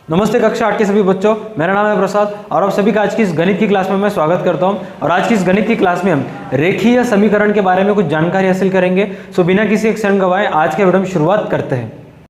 नमस्ते कक्षा 8 के सभी बच्चों, मेरा नाम है प्रसाद और आप सभी का आज की इस गणित की क्लास में मैं स्वागत करता हूं। और आज की इस गणित की क्लास में हम रेखीय समीकरण के बारे में कुछ जानकारी हासिल करेंगे। सो बिना किसी एक क्षण गवाए आज के वीडियो में शुरुआत करते हैं।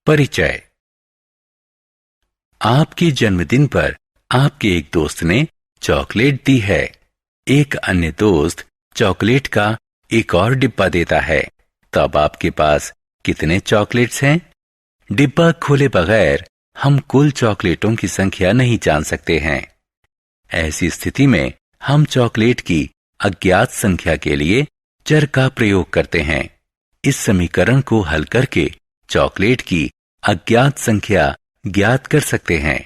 परिचय। आपके जन्मदिन पर आपके एक दोस्त ने चॉकलेट दी है। एक अन्य दोस्त चॉकलेट का एक और डिब्बा देता है। तब आपके पास कितने चॉकलेट्स हैं? डिब्बा खोले बगैर हम कुल चॉकलेटों की संख्या नहीं जान सकते हैं। ऐसी स्थिति में हम चॉकलेट की अज्ञात संख्या के लिए चर का प्रयोग करते हैं। इस समीकरण को हल करके चॉकलेट की अज्ञात संख्या ज्ञात कर सकते हैं।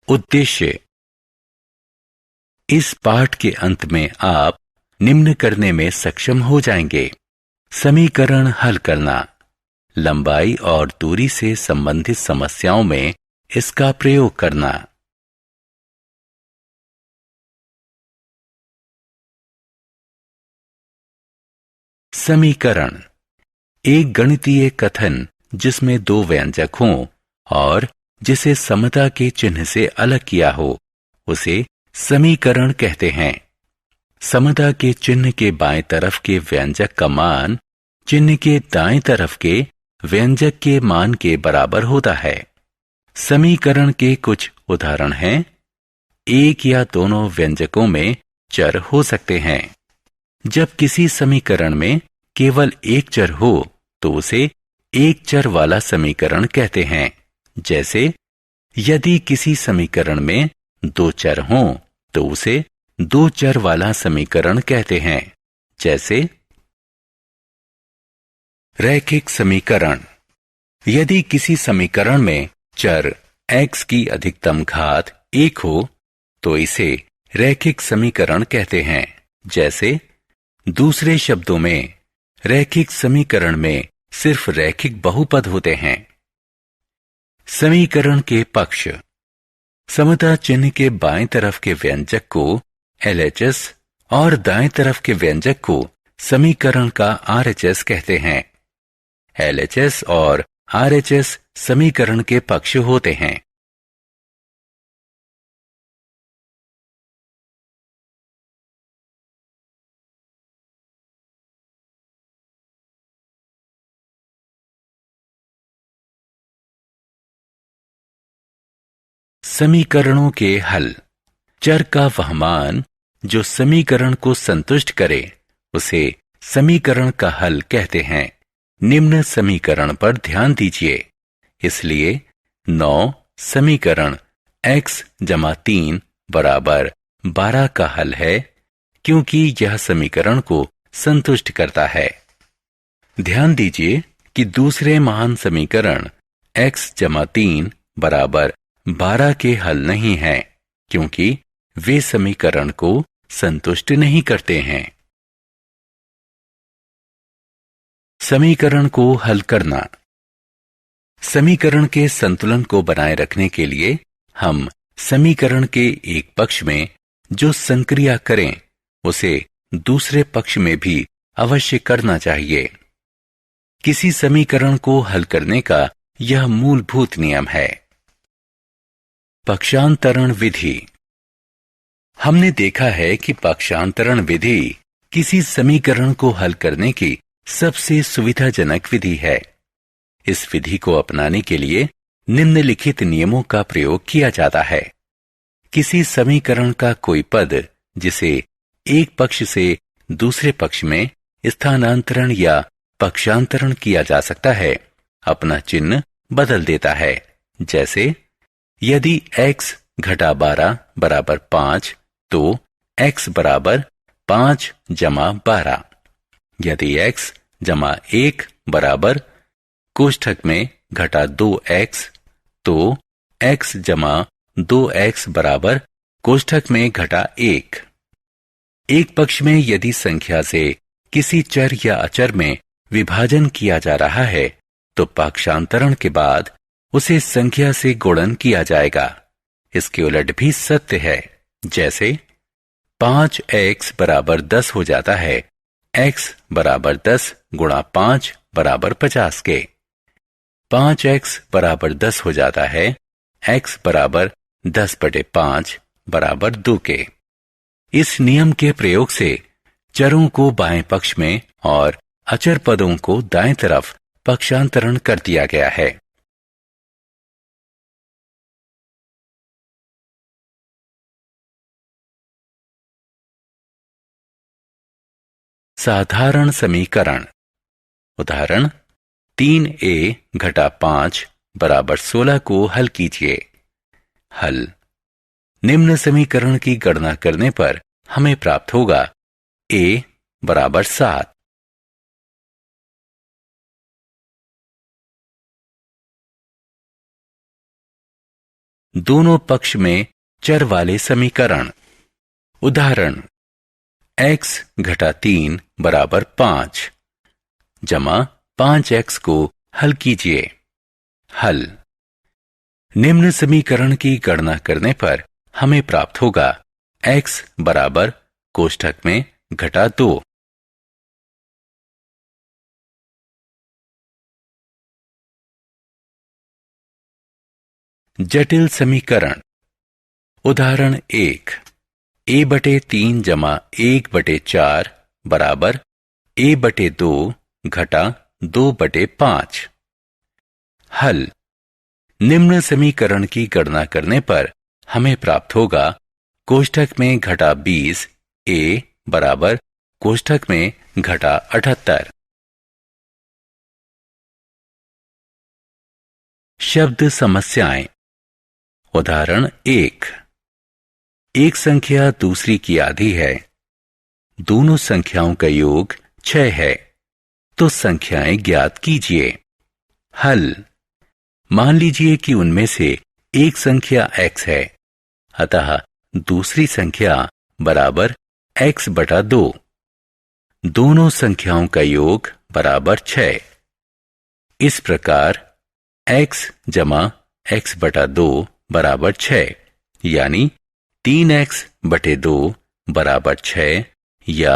उद्देश्य। इस पाठ के अंत में आप निम्न करने में सक्षम हो जाएंगे: समीकरण हल करना, लंबाई और दूरी से संबंधित समस्याओं में इसका प्रयोग करना। समीकरण एक गणितीय कथन जिसमें दो व्यंजक हों और जिसे समता के चिन्ह से अलग किया हो उसे समीकरण कहते हैं। समता के चिन्ह के बाएं तरफ के व्यंजक का मान चिन्ह के दाएं तरफ के व्यंजक के मान के बराबर होता है। समीकरण के कुछ उदाहरण हैं। एक या दोनों व्यंजकों में चर हो सकते हैं। जब किसी समीकरण में केवल एक चर हो तो उसे एक चर वाला समीकरण कहते हैं। जैसे यदि किसी समीकरण में दो चर हों तो उसे दो चर वाला समीकरण कहते हैं। जैसे रैखिक समीकरण। यदि किसी समीकरण में चर x की अधिकतम घात 1 हो तो इसे रैखिक समीकरण कहते हैं। जैसे दूसरे शब्दों में रैखिक समीकरण में सिर्फ रैखिक बहुपद होते हैं। समीकरण के पक्ष। समता चिन्ह के बाएं तरफ के व्यंजक को LHS और दाएं तरफ के व्यंजक को समीकरण का RHS कहते हैं। LHS और RHS समीकरण के पक्ष होते हैं। समीकरणों के हल। चर का वह मान जो समीकरण को संतुष्ट करे उसे समीकरण का हल कहते हैं। निम्न समीकरण पर ध्यान दीजिए। इसलिए 9 समीकरण x जमा 3 बराबर 12 का हल है क्योंकि यह समीकरण को संतुष्ट करता है। ध्यान दीजिए कि दूसरे महान समीकरण x जमा 3 बराबर 12 के हल नहीं हैं क्योंकि वे समीकरण को संतुष्ट नहीं करते हैं। समीकरण को हल करना। समीकरण के संतुलन को बनाए रखने के लिए हम समीकरण के एक पक्ष में जो संक्रिया करें उसे दूसरे पक्ष में भी अवश्य करना चाहिए। किसी समीकरण को हल करने का यह मूलभूत नियम है। पक्षांतरण विधि। हमने देखा है कि पक्षांतरण विधि किसी समीकरण को हल करने की सबसे सुविधाजनक विधि है। इस विधि को अपनाने के लिए निम्नलिखित नियमों का प्रयोग किया जाता है। किसी समीकरण का कोई पद जिसे एक पक्ष से दूसरे पक्ष में स्थानांतरण या पक्षांतरण किया जा सकता है अपना चिन्ह बदल देता है। जैसे यदि x घटा 12 बराबर 5 तो x बराबर 5 जमा 12। यदि x जमा 1 बराबर कोष्ठक में घटा 2x तो x जमा 2x बराबर कोष्ठक में घटा 1। एक पक्ष में यदि संख्या से किसी चर या अचर में विभाजन किया जा रहा है तो पक्षांतरण के बाद उसे संख्या से गुणन किया जाएगा। इसके उलट भी सत्य है। जैसे 5x बराबर 10 हो जाता है x बराबर 10 गुणा 5 बराबर 50 के। 5x बराबर 10 हो जाता है x बराबर 10/5 बराबर 2 के। इस नियम के प्रयोग से चरों को बाएं पक्ष में और अचर पदों को दाएं तरफ पक्षांतरण कर दिया गया है। साधारण समीकरण। उदाहरण 3a घटा 5 बराबर 16 को हल कीजिए। हल। निम्न समीकरण की गणना करने पर हमें प्राप्त होगा a बराबर 7, दोनों पक्ष में चर वाले समीकरण। उदाहरण x घटा 3 बराबर 5 जमा 5x को हल कीजिए। हल। निम्न समीकरण की गणना करने पर हमें प्राप्त होगा x बराबर कोष्ठक में घटा 2, जटिल समीकरण। उदाहरण 1 a/3 जमा 1/4 बराबर a/2 घटा 2/5। हल। निम्न समीकरण की गणना करने पर हमें प्राप्त होगा कोष्ठक में घटा 20 a बराबर कोष्ठक में घटा 78। शब्द समस्याएं। उदाहरण 1 एक संख्या दूसरी की आधी है, दोनों संख्याओं का योग 6 है, तो संख्याएं ज्ञात कीजिए। हल। मान लीजिए कि उनमें से एक संख्या x है, अतः दूसरी संख्या बराबर x/2, दोनों संख्याओं का योग बराबर 6। इस प्रकार x जमा x/2 बराबर 6 यानी 3x/2 बराबर 6 या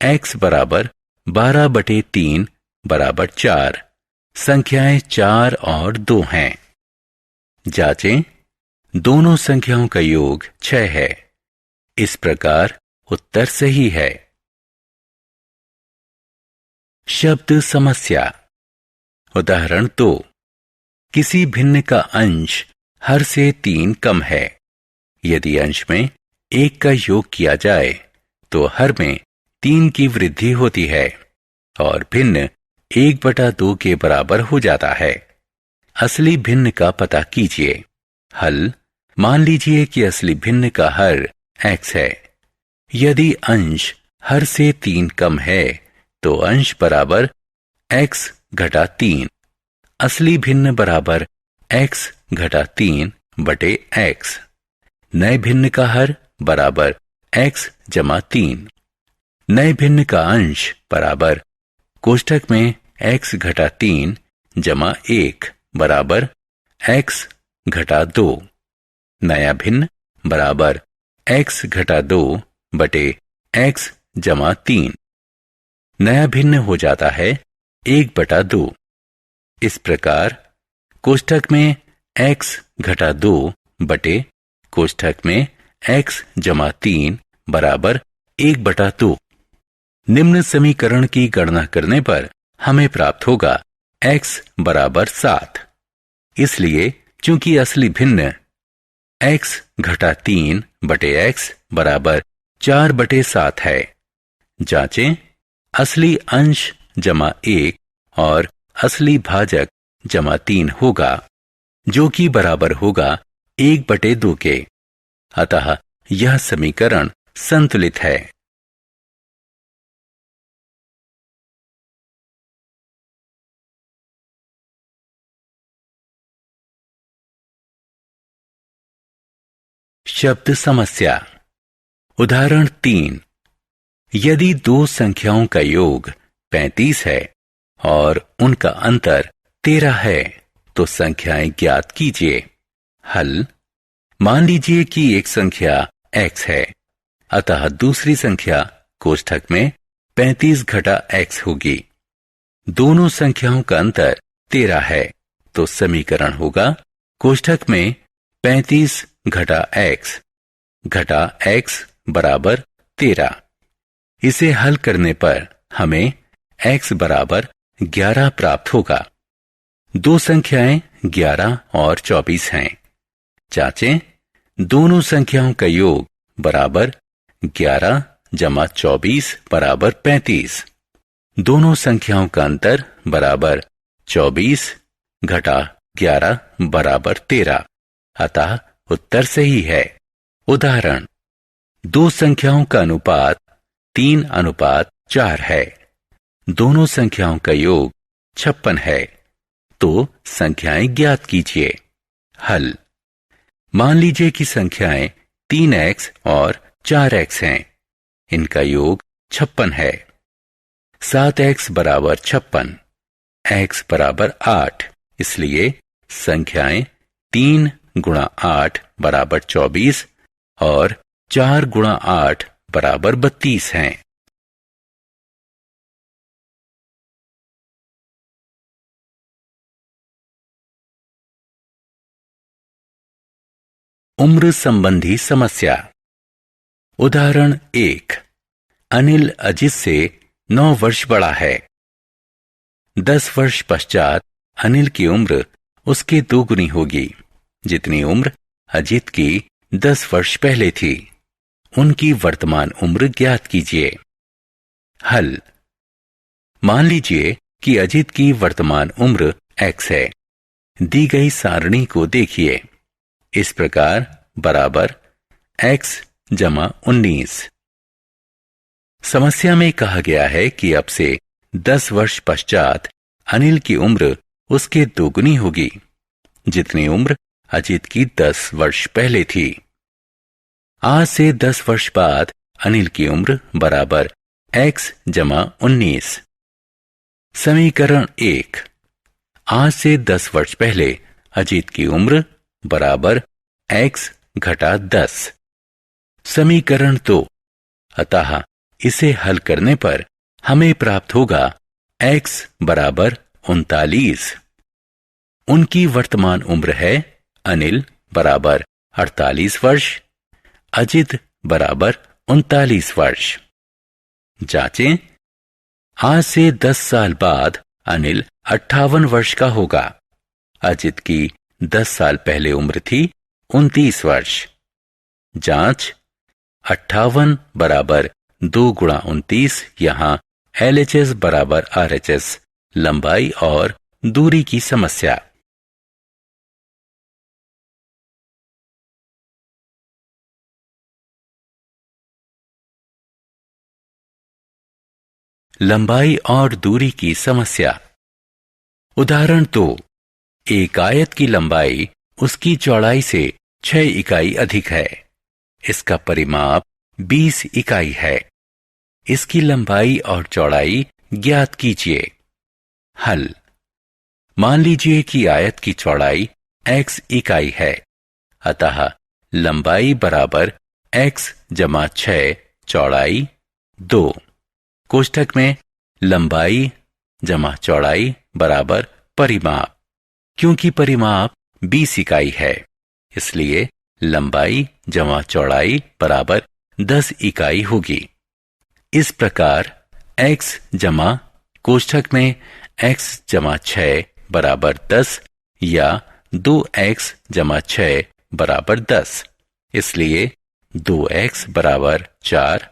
x बराबर 12/3 बराबर 4 संख्याएं 4 और 2 हैं। जांचें। दोनों संख्याओं का योग 6 है। इस प्रकार उत्तर सही है। शब्द समस्या। उदाहरण 2 किसी भिन्न का अंश हर से 3 कम है। यदि अंश में 1 का योग किया जाए तो हर में 3 की वृद्धि होती है और भिन्न 1/2 के बराबर हो जाता है। असली भिन्न का पता कीजिए। हल। मान लीजिए कि असली भिन्न का हर x है। यदि अंश हर से 3 कम है तो अंश बराबर x घटा 3, असली भिन्न बराबर x घटा 3 बटे x। नए भिन्न का हर बराबर x जमा 3। नए भिन्न का अंश बराबर कोष्ठक में x घटा 3 जमा 1 बराबर x घटा 2। नया भिन्न बराबर x घटा 2 बटे x जमा 3। नया भिन्न हो जाता है 1/2। इस प्रकार कोष्ठक में x घटा 2 बटे कोष्ठक में x जमा 3 बराबर 1/2। निम्न समीकरण की गणना करने पर हमें प्राप्त होगा x बराबर 7। इसलिए चूंकि असली भिन्न x घटा 3 बटे x बराबर 4/7 है। जांचें। असली अंश जमा 1 और असली भाजक जमा 3 होगा, जो कि बराबर होगा 1/2 के। अतः यह समीकरण संतुलित है। शब्द समस्या। उदाहरण 3 यदि दो संख्याओं का योग 35 है और उनका अंतर 13 है तो संख्याएं ज्ञात कीजिए। हल। मान लीजिए कि एक संख्या x है, अतः दूसरी संख्या कोष्ठक में 35 घटा x होगी। दोनों संख्याओं का अंतर 13 है, तो समीकरण होगा कोष्ठक में 35 घटा x बराबर 13। इसे हल करने पर हमें x बराबर 11 प्राप्त होगा। दो संख्याएं 11 और 24 हैं। जांचें, दोनों संख्याओं का योग बराबर 11 जमा 24 बराबर 35। दोनों संख्याओं का अंतर बराबर 24 घटा 11 बराबर 13। अतः उत्तर सही है। उदाहरण, दो संख्याओं का अनुपात 3:4 है। दोनों संख्याओं का योग 56 है। तो संख्याएं ज्ञात कीजिए। हल, मान लीजिए कि संख्याएं 3x और 4x हैं। इनका योग 56 है। 7x बराबर 56, x बराबर 8, इसलिए संख्याएं 3 गुणा 8 बराबर 24 और 4 गुणा 8 बराबर 32 हैं। उम्र संबंधी समस्या। उदाहरण 1, अनिल अजित से 9 वर्ष बड़ा है। 10 वर्ष पश्चात अनिल की उम्र उसके 2 गुनी होगी, जितनी उम्र अजित की 10 वर्ष पहले थी। उनकी वर्तमान उम्र ज्ञात कीजिए। हल, मान लीजिए कि अजित की वर्तमान उम्र x है। दी गई सारणी को देखिए। इस प्रकार बराबर x जमा 19। समस्या में कहा गया है कि अब से 10 वर्ष पश्चात अनिल की उम्र उसके 2 गुनी होगी, जितनी उम्र अजित की 10 वर्ष पहले थी। आज से 10 वर्ष बाद अनिल की उम्र बराबर x जमा 19। समीकरण 1, आज से 10 वर्ष पहले अजित की उम्र बराबर x घटा 10। समीकरण 2, अतः इसे हल करने पर हमें प्राप्त होगा x बराबर 39। उनकी वर्तमान उम्र है अनिल बराबर 48 वर्ष, अजित बराबर 39 वर्ष। जांचें, आज से 10 साल बाद अनिल 58 वर्ष का होगा। अजित की 10 साल पहले उम्र थी 29 वर्ष। जांच, 58 बराबर 2 गुणा 29, यहां LHS बराबर RHS, लंबाई और दूरी की समस्या। लंबाई और दूरी की समस्या। उदाहरण 2, एक आयत की लंबाई उसकी चौड़ाई से 6 इकाई अधिक है। इसका परिमाप 20 इकाई है। इसकी लंबाई और चौड़ाई ज्ञात कीजिए। हल, मान लीजिए कि आयत की चौड़ाई x इकाई है, अतः लंबाई बराबर x जमा 6 चौड़ाई 2। कोष्ठक में लंबाई जमा चौड़ाई बराबर परिमाप। क्योंकि परिमाप 20 इकाई है, इसलिए लंबाई जमा चौड़ाई बराबर 10 इकाई होगी। इस प्रकार x जमा कोष्ठक में x जमा 6 बराबर 10 या 2x जमा 6 बराबर 10, इसलिए 2x बराबर 4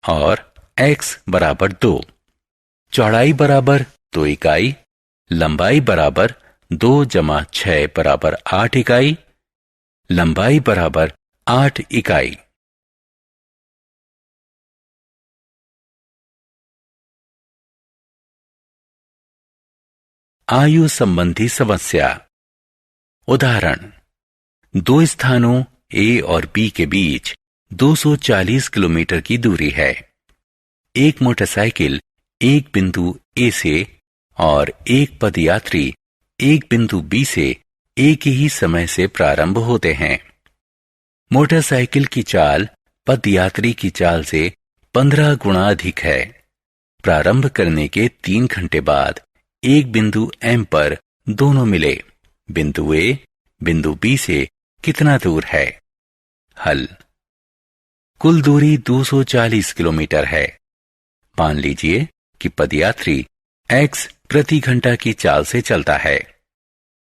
और x बराबर 2। चौड़ाई बराबर 2 इकाई, लंबाई बराबर 2 जमा 6 बराबर 8 इकाई, लंबाई बराबर 8 इकाई। आयु संबंधी समस्या। उदाहरण, दो स्थानों A और B के बीच 240 किलोमीटर की दूरी है। एक मोटरसाइकिल एक बिंदु A से और एक पदयात्री एक बिंदु B से एक ही समय से प्रारंभ होते हैं। मोटरसाइकिल की चाल पदयात्री की चाल से 15 गुना अधिक है। प्रारंभ करने के 3 घंटे बाद एक बिंदु M पर दोनों मिले। बिंदु ए बिंदु बी से कितना दूर है? हल। कुल दूरी 240 किलोमीटर है। मान लीजिए कि पदयात्री x प्रति घंटा की चाल से चलता है।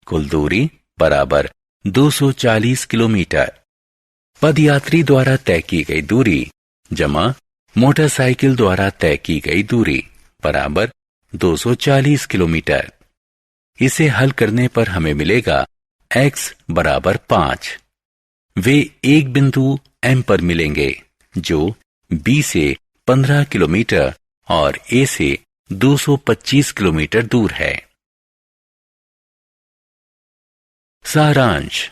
कुल दूरी बराबर 240 किलोमीटर। पदयात्री द्वारा तय की गई दूरी जमा मोटरसाइकिल द्वारा तय की गई दूरी बराबर 240 किलोमीटर। इसे हल करने पर हमें मिलेगा x बराबर 5। वे एक बिंदु M पर मिलेंगे जो B से 15 किलोमीटर और A से 225 किलोमीटर दूर है। सारांश।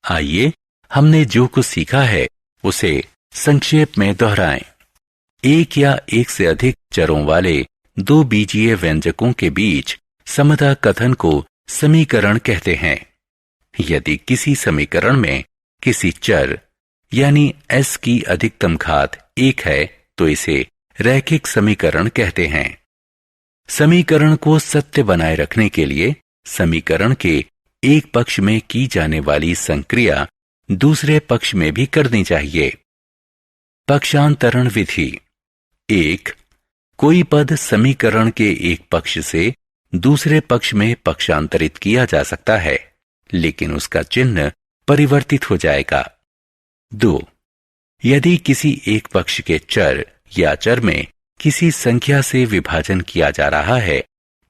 आइए हमने जो कुछ सीखा है उसे संक्षेप में दोहराएं। एक या एक से अधिक चरों वाले दो बीजीय व्यंजकों के बीच समता कथन को समीकरण कहते हैं। यदि किसी समीकरण में किसी चर यानी s की अधिकतम घात 1 है तो इसे रैखिक समीकरण कहते हैं। समीकरण को सत्य बनाए रखने के लिए समीकरण के एक पक्ष में की जाने वाली संक्रिया दूसरे पक्ष में भी करनी चाहिए। पक्षांतरण विधि। 1. कोई पद समीकरण के एक पक्ष से दूसरे पक्ष में पक्षांतरित किया जा सकता है लेकिन उसका चिन्ह परिवर्तित हो जाएगा। 2. यदि किसी एक पक्ष के चर या चर में किसी संख्या से विभाजन किया जा रहा है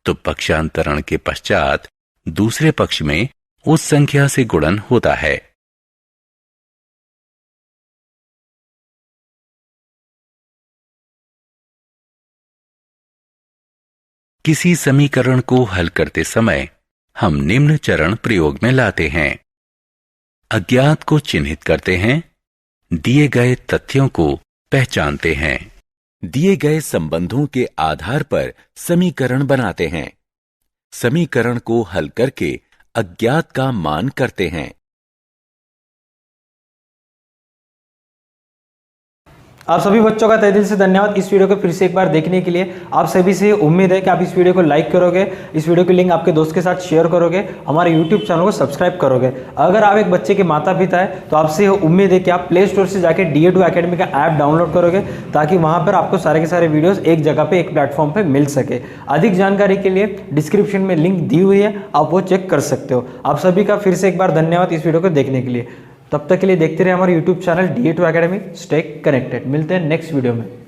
तो पक्षांतरण के पश्चात दूसरे पक्ष में उस संख्या से गुणन होता है। किसी समीकरण को हल करते समय हम निम्न चरण प्रयोग में लाते हैं। अज्ञात को चिन्हित करते हैं, दिए गए तथ्यों को पहचानते हैं, दिए गए संबंधों के आधार पर समीकरण बनाते हैं, समीकरण को हल करके अज्ञात का मान करते हैं। आप सभी बच्चों का तहे दिल से धन्यवाद इस वीडियो को फिर से एक बार देखने के लिए। आप सभी से उम्मीद है कि आप इस वीडियो को लाइक करोगे, इस वीडियो की लिंक आपके दोस्त के साथ शेयर करोगे, हमारे यूट्यूब चैनल को सब्सक्राइब करोगे। अगर आप एक बच्चे के माता पिता है तो आपसे उम्मीद है कि आप प्ले स्टोर से जाकर DA2 अकेडमी का ऐप डाउनलोड करोगे ताकि वहाँ पर आपको सारे के सारे वीडियोज़ एक जगह पर एक प्लेटफॉर्म पर मिल सके। अधिक जानकारी के लिए डिस्क्रिप्शन में लिंक दी हुई है, आप वो चेक कर सकते हो। आप सभी का फिर से एक बार धन्यवाद इस वीडियो को देखने के लिए। तब तक के लिए देखते रहे हमारे YouTube channel DA2 academy. Stay connected. मिलते हैं नेक्स्ट वीडियो में।